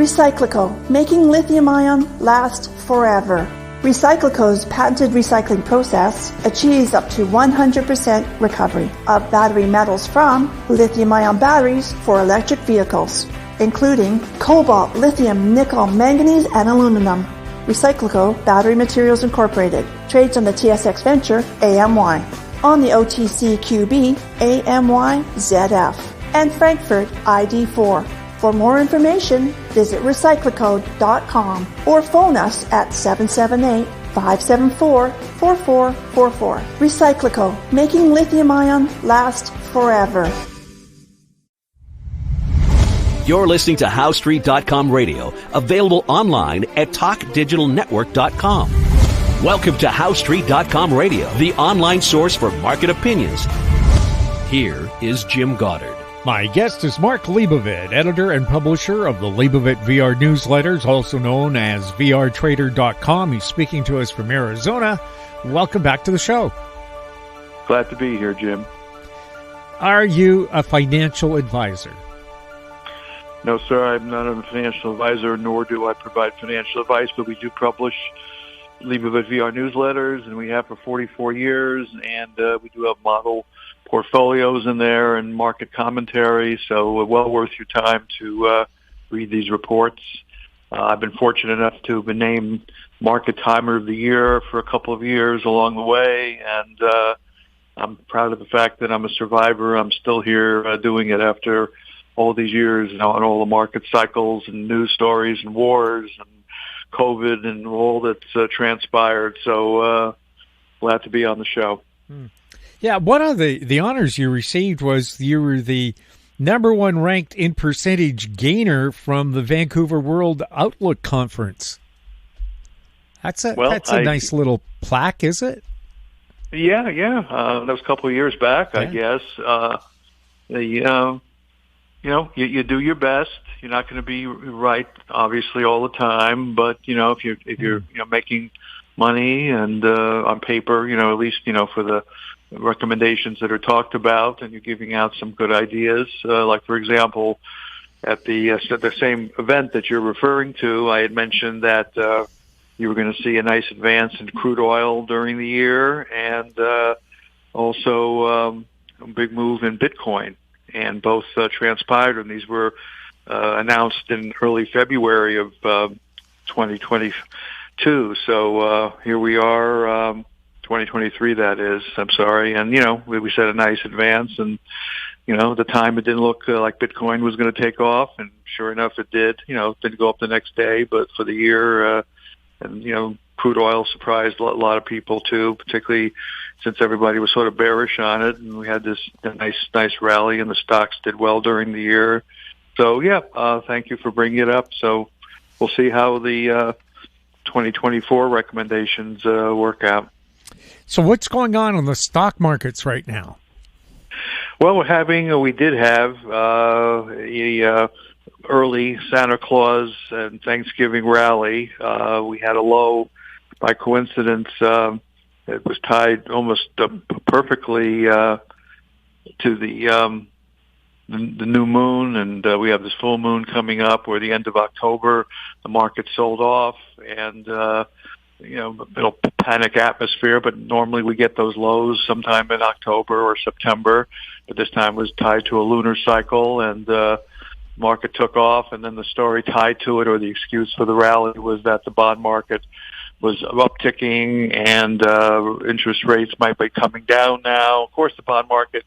Recyclico, making lithium-ion last forever. Recyclico's patented recycling process achieves up to 100% recovery of battery metals from lithium-ion batteries for electric vehicles, including cobalt, lithium, nickel, manganese, and aluminum. Recyclico Battery Materials Incorporated trades on the TSX Venture AMY, on the OTCQB AMYZF, and Frankfurt ID4. For more information, visit recyclicode.com or phone us at 778-574-4444. Recyclico, making lithium-ion last forever. You're listening to HowStreet.com radio, available online at TalkDigitalNetwork.com. Welcome to HowStreet.com radio, the online source for market opinions. Here is Jim Goddard. My guest is Mark Leibovit, editor and publisher of the Leibovit VR newsletters, also known as VRTrader.com. He's speaking to us from Arizona. Welcome back to the show. Glad to be here, Jim. Are you a financial advisor? No, sir, I'm not a financial advisor, nor do I provide financial advice, but we do publish Leibovit VR newsletters, and we have for 44 years, and we do have model portfolios in there and market commentary, so well worth your time to read these reports. I've been fortunate enough to have been named Market Timer of the Year for a couple of years along the way, and I'm proud of the fact that I'm a survivor. I'm still here doing it after all these years, and all the market cycles and news stories and wars and COVID and all that's transpired. So glad to be on the show. Yeah, one of the honors you received was you were the number one ranked in percentage gainer from the Vancouver World Outlook Conference. That's a nice little plaque, is it? Yeah. That was a couple of years back, I guess. You do your best. You're not going to be right, obviously, all the time. But if you're making money and on paper, at least for the recommendations that are talked about, and you're giving out some good ideas. Like, for example, at the same event that you're referring to, I had mentioned that you were going to see a nice advance in crude oil during the year, and also a big move in Bitcoin. And both transpired, and these were announced in early February of 2022. So here we are, 2023, that is. I'm sorry. And, we set a nice advance, and, at the time it didn't look like Bitcoin was going to take off, and sure enough it did. It didn't go up the next day, but for the year, and, crude oil surprised a lot of people, too, particularly since everybody was sort of bearish on it, and we had this nice rally, and the stocks did well during the year. So, thank you for bringing it up. So we'll see how the 2024 recommendations work out. So what's going on the stock markets right now? Well, we did have a early Santa Claus and Thanksgiving rally. We had a low, by coincidence, it was tied almost perfectly to the new moon, and we have this full moon coming up, or the end of October. The market sold off, and a little panic atmosphere, but normally we get those lows sometime in October or September, but this time was tied to a lunar cycle, and market took off, and then the story tied to it, or the excuse for the rally, was that the bond market was upticking, and interest rates might be coming down now. Of course, the bond market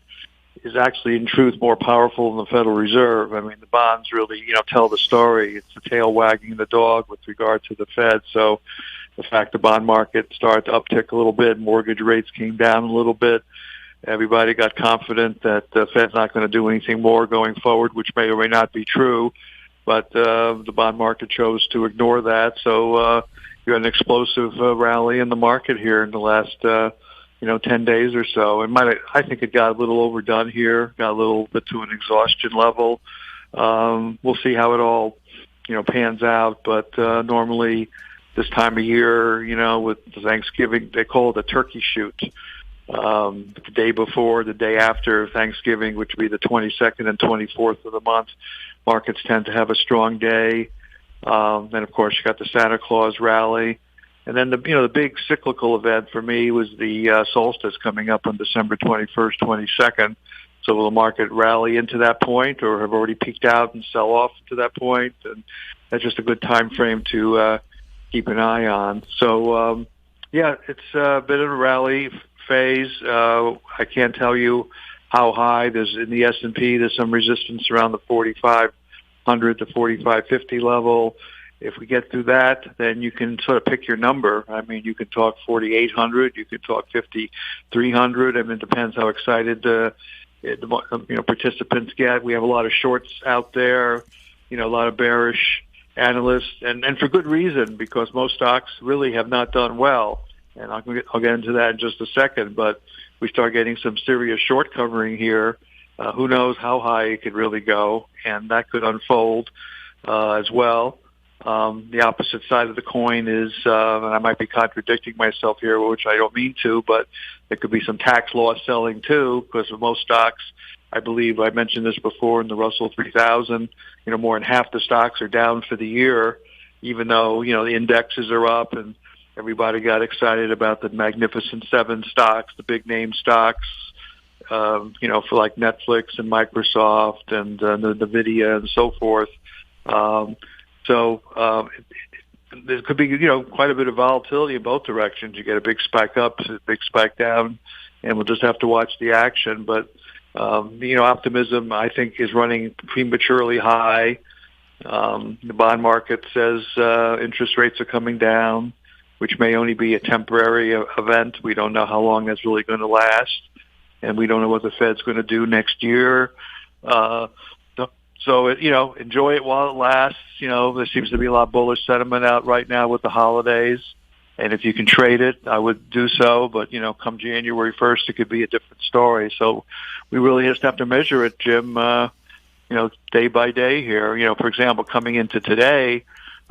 is actually, in truth, more powerful than the Federal Reserve. I mean, the bonds really, tell the story. It's the tail wagging the dog with regard to the Fed. So the fact the bond market started to uptick a little bit, mortgage rates came down a little bit, everybody got confident that the Fed's not going to do anything more going forward, which may or may not be true. But the bond market chose to ignore that. So you had an explosive rally in the market here in the last 10 days or so. I think it got a little overdone here, got a little bit to an exhaustion level. We'll see how it all, pans out. But normally this time of year, with Thanksgiving, they call it a turkey shoot. The day before, the day after Thanksgiving, which would be the 22nd and 24th of the month, markets tend to have a strong day. Then, of course, you got the Santa Claus rally. And then the big cyclical event for me was the solstice coming up on December 21st, 22nd. So will the market rally into that point, or have already peaked out and sell off to that point? And that's just a good time frame to keep an eye on. So, it's a bit of a rally phase. I can't tell you how high. There's in the S&P, there's some resistance around the 4,500 to 4,550 level. If we get through that, then you can sort of pick your number. I mean, you can talk 4,800, you can talk 5,300. I mean, it depends how excited participants get. We have a lot of shorts out there, a lot of bearish analysts, and for good reason, because most stocks really have not done well. And I'll get into that in just a second, but we start getting some serious short covering here. Who knows how high it could really go, and that could unfold as well. The opposite side of the coin is, and I might be contradicting myself here, which I don't mean to, but there could be some tax loss selling too, because of most stocks, I believe I mentioned this before in the Russell 3000, more than half the stocks are down for the year, even though, the indexes are up and everybody got excited about the Magnificent Seven stocks, the big name stocks, for like Netflix and Microsoft and the NVIDIA and so forth. So there could be, quite a bit of volatility in both directions. You get a big spike up, a big spike down, and we'll just have to watch the action. But, optimism, I think, is running prematurely high. The bond market says interest rates are coming down, which may only be a temporary event. We don't know how long that's really going to last, and we don't know what the Fed's going to do next year. So, enjoy it while it lasts. There seems to be a lot of bullish sentiment out right now with the holidays. And if you can trade it, I would do so. But, come January 1st, it could be a different story. So we really just have to measure it, Jim, day by day here. For example, coming into today,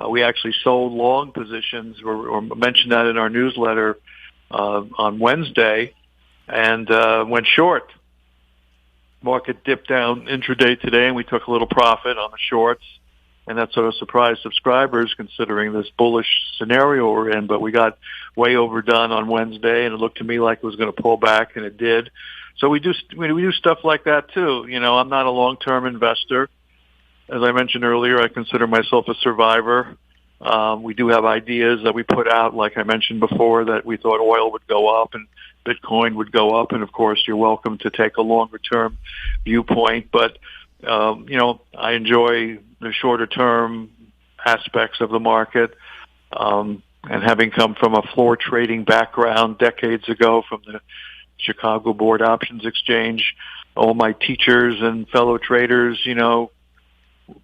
we actually sold long positions or mentioned that in our newsletter on Wednesday and went short. Market dipped down intraday today, and we took a little profit on the shorts, and that sort of surprised subscribers considering this bullish scenario we're in. But we got way overdone on Wednesday, and it looked to me like it was going to pull back, and it did. So we do stuff like that too. I'm not a long-term investor. As I mentioned earlier, I consider myself a survivor. We do have ideas that we put out, like I mentioned before, that we thought oil would go up and Bitcoin would go up, and of course, you're welcome to take a longer-term viewpoint. But I enjoy the shorter-term aspects of the market. And having come from a floor trading background decades ago from the Chicago Board Options Exchange, all my teachers and fellow traders,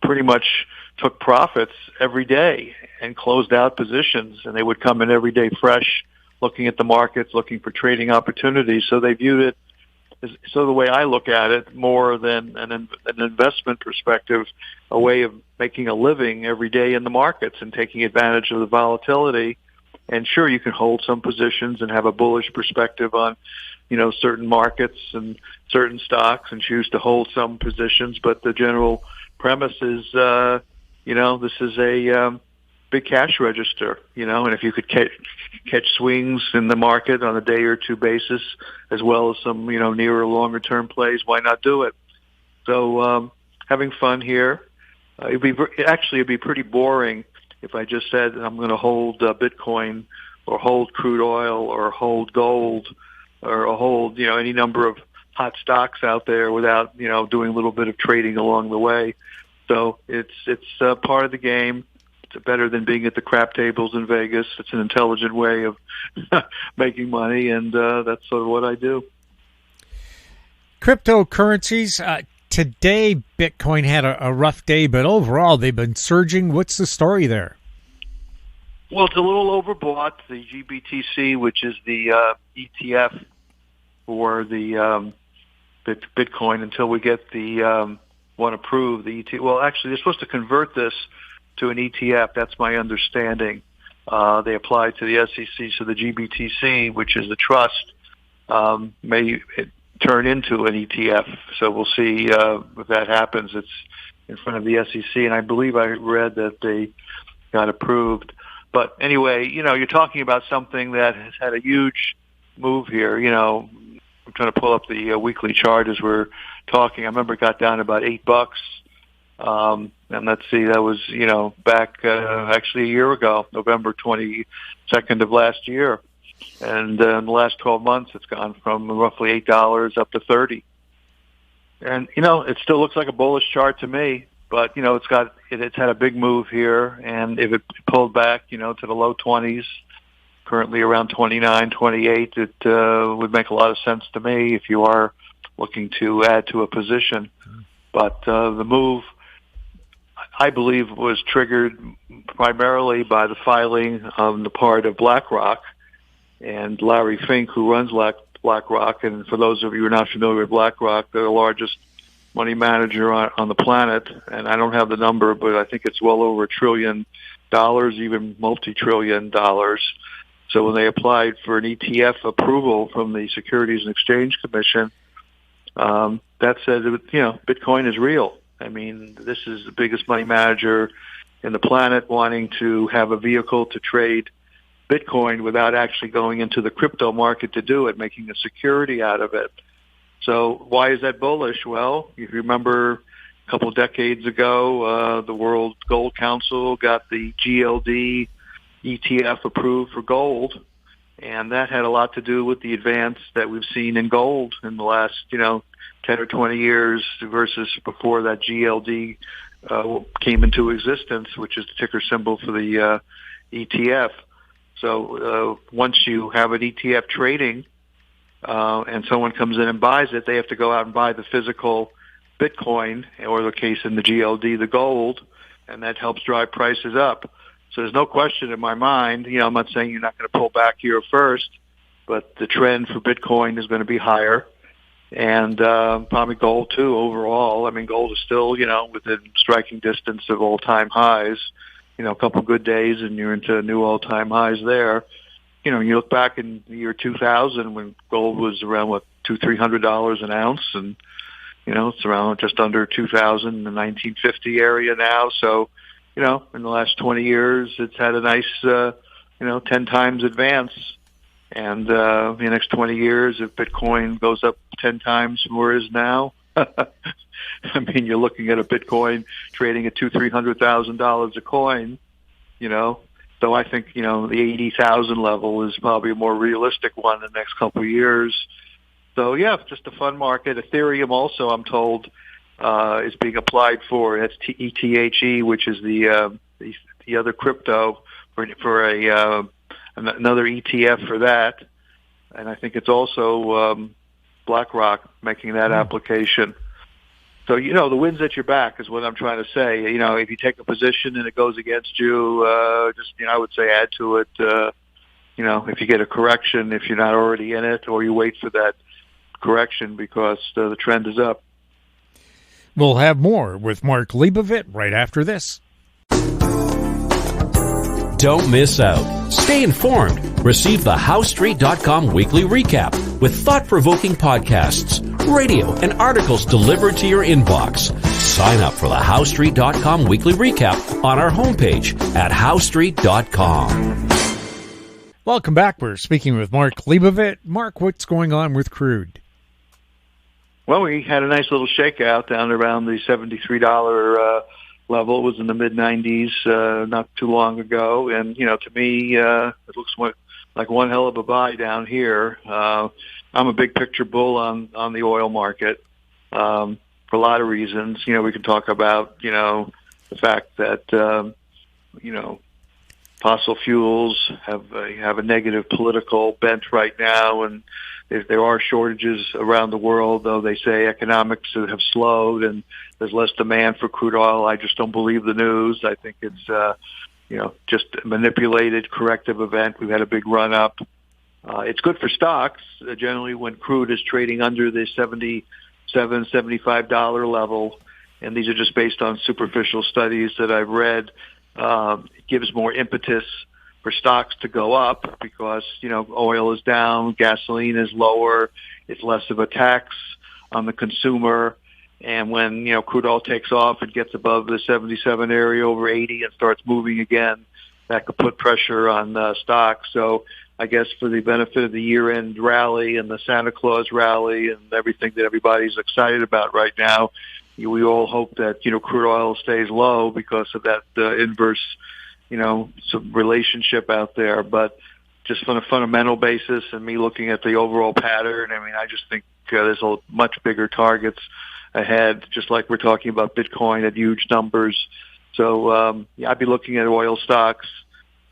pretty much took profits every day and closed out positions, and they would come in every day fresh, looking at the markets, looking for trading opportunities. So they viewed it as, so the way I look at it, more than an investment perspective, a way of making a living every day in the markets and taking advantage of the volatility. And sure, you can hold some positions and have a bullish perspective on, certain markets and certain stocks and choose to hold some positions. But the general premise is, this is a big cash register, and if you could catch swings in the market on a day or two basis, as well as some, nearer longer term plays, why not do it? So, having fun here. It'd be pretty boring if I just said I'm going to hold Bitcoin or hold crude oil or hold gold or hold, any number of hot stocks out there without, doing a little bit of trading along the way. So it's part of the game. It's better than being at the crap tables in Vegas. It's an intelligent way of making money, and that's sort of what I do. Cryptocurrencies. Today, Bitcoin had a rough day, but overall, they've been surging. What's the story there? Well, it's a little overbought. The GBTC, which is the ETF for the Bitcoin, until we get the one approved. The ETF. Well, actually, they're supposed to convert this to an ETF. That's my understanding. They applied to the SEC, so the GBTC, which is the trust, may turn into an ETF. So we'll see if that happens. It's in front of the SEC, and I believe I read that they got approved. But anyway, you're talking about something that has had a huge move here. I'm trying to pull up the weekly chart as we're talking. I remember it got down to about $8. And let's see, that was, back actually a year ago, November 22nd of last year. And in the last 12 months, it's gone from roughly $8 up to $30. And, it still looks like a bullish chart to me. But, it's had a big move here. And if it pulled back, to the low 20s, currently around 29, 28, it would make a lot of sense to me if you are looking to add to a position. But the move, I believe, was triggered primarily by the filing on the part of BlackRock and Larry Fink, who runs BlackRock. And for those of you who are not familiar with BlackRock, they're the largest money manager on the planet. And I don't have the number, but I think it's well over $1 trillion, even multi-trillion dollars. So when they applied for an ETF approval from the Securities and Exchange Commission, that said, Bitcoin is real. I mean, this is the biggest money manager in the planet wanting to have a vehicle to trade Bitcoin without actually going into the crypto market to do it, making a security out of it. So why is that bullish? Well, if you remember a couple of decades ago, the World Gold Council got the GLD ETF approved for gold, and that had a lot to do with the advance that we've seen in gold in the last, 10 or 20 years versus before that GLD came into existence, which is the ticker symbol for the ETF. So once you have an ETF trading and someone comes in and buys it, they have to go out and buy the physical Bitcoin, or the case in the GLD, the gold, and that helps drive prices up. So there's no question in my mind, I'm not saying you're not going to pull back here first, but the trend for Bitcoin is going to be higher. And probably gold, too, overall. I mean, gold is still, within striking distance of all-time highs. A couple good days, and you're into new all-time highs there. You look back in the year 2000 when gold was around, $200-300 an ounce, and, it's around just under 2,000 in the 1950 area now. So, in the last 20 years, it's had a nice, 10 times advance. And in the next 20 years, if Bitcoin goes up 10 times from where it is now, I mean, you're looking at a Bitcoin trading at $200,000-300,000 a coin, So I think, the 80,000 level is probably a more realistic one in the next couple of years. So, yeah, just a fun market. Ethereum also, I'm told, is being applied for. That's ETHE, which is the other crypto for another ETF for that. And I think it's also BlackRock making that application. So, the wind's at your back is what I'm trying to say. If you take a position and it goes against you, I would say add to it, if you get a correction, if you're not already in it, or you wait for that correction because the trend is up. We'll have more with Mark Leibovit right after this. Don't miss out. Stay informed. Receive the HowStreet.com weekly recap with thought-provoking podcasts, radio, and articles delivered to your inbox. Sign up for the HowStreet.com weekly recap on our homepage at HowStreet.com. Welcome back. We're speaking with Mark Leibovit. Mark, what's going on with crude? Well, we had a nice little shakeout down around the $73 level. It was in the mid-90s not too long ago. And, to me, it looks like one hell of a buy down here. I'm a big picture bull on the oil market for a lot of reasons. We can talk about, the fact that, fossil fuels have a negative political bent right now, and there are shortages around the world, though they say economics have slowed and there's less demand for crude oil. I just don't believe the news. I think it's, just a manipulated corrective event. We've had a big run up. It's good for stocks. Generally, when crude is trading under the $77, $75 level, and these are just based on superficial studies that I've read, it gives more impetus for stocks to go up because, oil is down, gasoline is lower, it's less of a tax on the consumer, And when, crude oil takes off, it gets above the 77 area over 80 and starts moving again, that could put pressure on stocks. So I guess for the benefit of the year-end rally and the Santa Claus rally and everything that everybody's excited about right now, we all hope that, crude oil stays low because of that inverse, some relationship out there. But just on a fundamental basis and me looking at the overall pattern, I just think there's much bigger targets ahead, just like we're talking about Bitcoin at huge numbers. So I'd be looking at oil stocks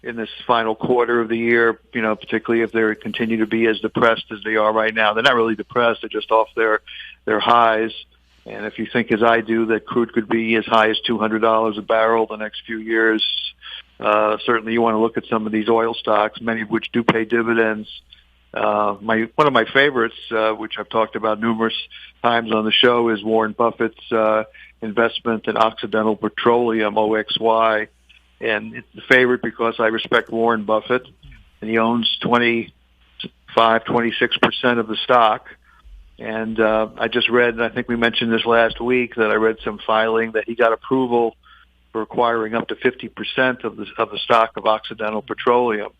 in this final quarter of the year, particularly if they continue to be as depressed as they are right now. They're not really depressed, they're just off their highs. And if you think, as I do, that crude could be as high as $200 a barrel the next few years, certainly you want to look at some of these oil stocks, many of which do pay dividends. One of my favorites, which I've talked about numerous times on the show, is Warren Buffett's investment in Occidental Petroleum, OXY. And it's the favorite because I respect Warren Buffett, and he owns 26% of the stock. And I just read, and I think we mentioned this last week, that I read some filing that he got approval for acquiring up to 50% of the stock of Occidental Petroleum.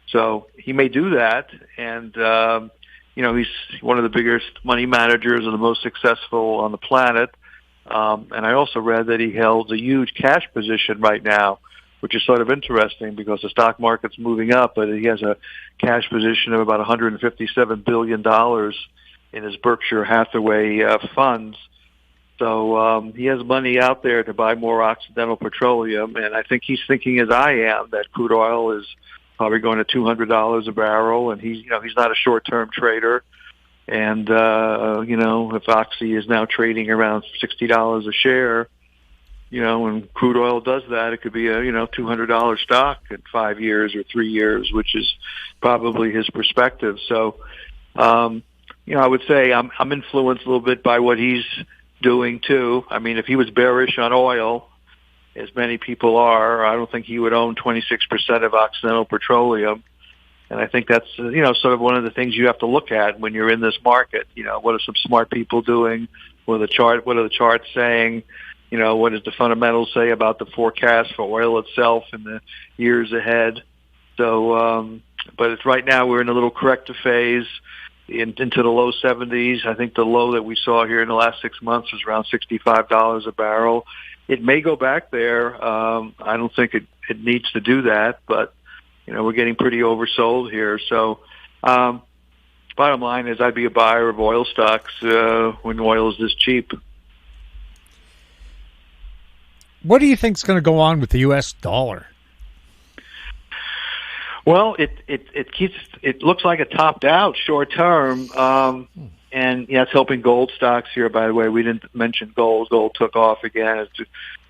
So he may do that, and he's one of the biggest money managers and the most successful on the planet. And I also read that he held a huge cash position right now, which is sort of interesting because the stock market's moving up, but he has a cash position of about $157 billion in his Berkshire Hathaway funds. So he has money out there to buy more Occidental Petroleum, and I think he's thinking, as I am, that crude oil is probably going to $200 a barrel, and he's not a short-term trader. And, if Oxy is now trading around $60 a share, when crude oil does that, it could be a, $200 stock in 5 years or 3 years, which is probably his perspective. So, I would say I'm influenced a little bit by what he's doing too. If he was bearish on oil, as many people are, I don't think he would own 26% of Occidental Petroleum. And I think that's, sort of one of the things you have to look at when you're in this market. What are some smart people doing? What are the charts saying? What does the fundamentals say about the forecast for oil itself in the years ahead? So, but it's right now we're in a little corrective phase into the low 70s. I think the low that we saw here in the last 6 months was around $65 a barrel. It may go back there. I don't think it needs to do that, but we're getting pretty oversold here. So, bottom line is I'd be a buyer of oil stocks when oil is this cheap. What do you think is going to go on with the U.S. dollar? Well, it looks like it topped out short term, and it's helping gold stocks here. By the way, we didn't mention gold. Gold took off again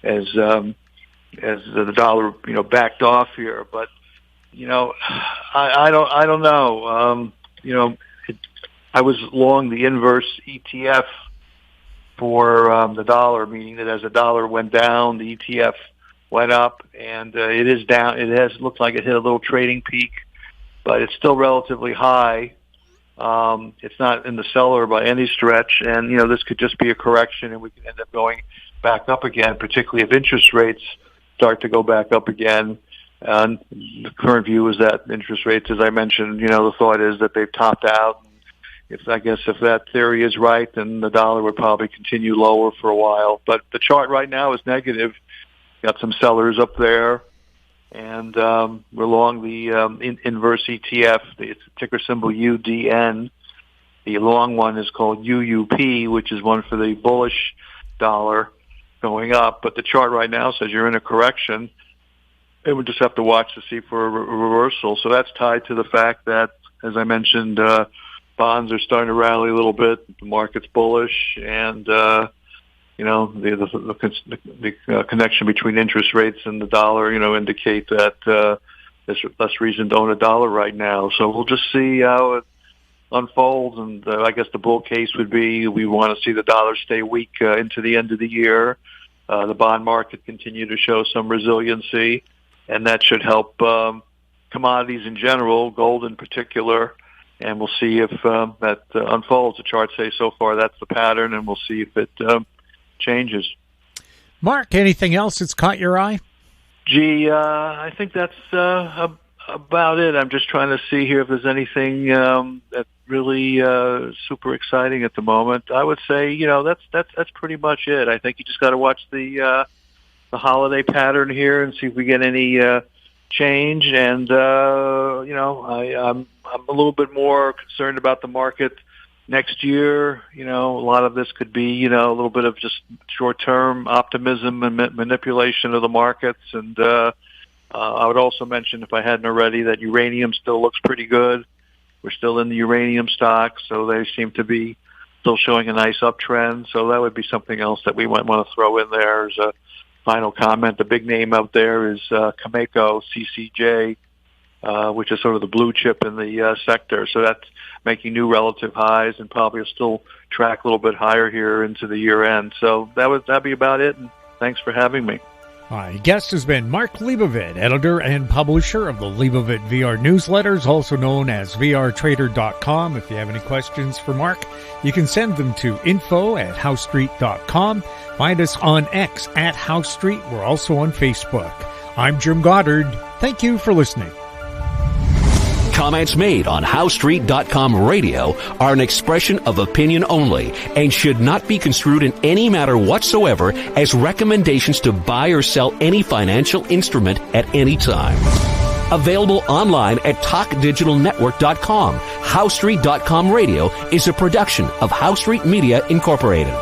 as the dollar backed off here, but. I don't know. I was long the inverse ETF for the dollar, meaning that as the dollar went down, the ETF went up, and it is down. It has looked like it hit a little trading peak, but it's still relatively high. It's not in the cellar by any stretch, and this could just be a correction, and we could end up going back up again, particularly if interest rates start to go back up again. And the current view is that interest rates, as I mentioned, the thought is that they've topped out. If that theory is right, then the dollar would probably continue lower for a while. But the chart right now is negative. Got some sellers up there, and we're long the inverse ETF. It's ticker symbol UDN. The long one is called UUP, which is one for the bullish dollar going up. But the chart right now says you're in a correction. And we just have to watch to see for a reversal. So that's tied to the fact that, as I mentioned, bonds are starting to rally a little bit. The market's bullish, and the connection between interest rates and the dollar, indicate that there's less reason to own a dollar right now. So we'll just see how it unfolds. And I guess the bull case would be we want to see the dollar stay weak into the end of the year. The bond market continue to show some resiliency. And that should help commodities in general, gold in particular, and we'll see if that unfolds. The charts say so far that's the pattern, and we'll see if it changes. Mark, anything else that's caught your eye? Gee, I think that's about it. I'm just trying to see here if there's anything that's really super exciting at the moment. I would say, that's pretty much it. I think you just got to watch the holiday pattern here and see if we get any change. And I'm a little bit more concerned about the market next year. A lot of this could be a little bit of just short-term optimism and manipulation of the markets. And I would also mention, if I hadn't already, that uranium still looks pretty good. We're still in the uranium stocks, so they seem to be still showing a nice uptrend. So that would be something else that we might want to throw in there as a final comment. The big name out there is Cameco, CCJ, which is sort of the blue chip in the sector. So that's making new relative highs and probably will still track a little bit higher here into the year end. So that'd be about it, and thanks for having me. My guest has been Mark Leibovit, editor and publisher of the Leibovit VR newsletters, also known as vrtrader.com. If you have any questions for Mark, you can send them to info@housestreet.com. Find us on X @HouseStreet. We're also on Facebook. I'm Jim Goddard. Thank you for listening. Comments made on HouseStreet.com radio are an expression of opinion only and should not be construed in any matter whatsoever as recommendations to buy or sell any financial instrument at any time. Available online at TalkDigitalNetwork.com. HouseStreet.com radio is a production of House Street Media Incorporated.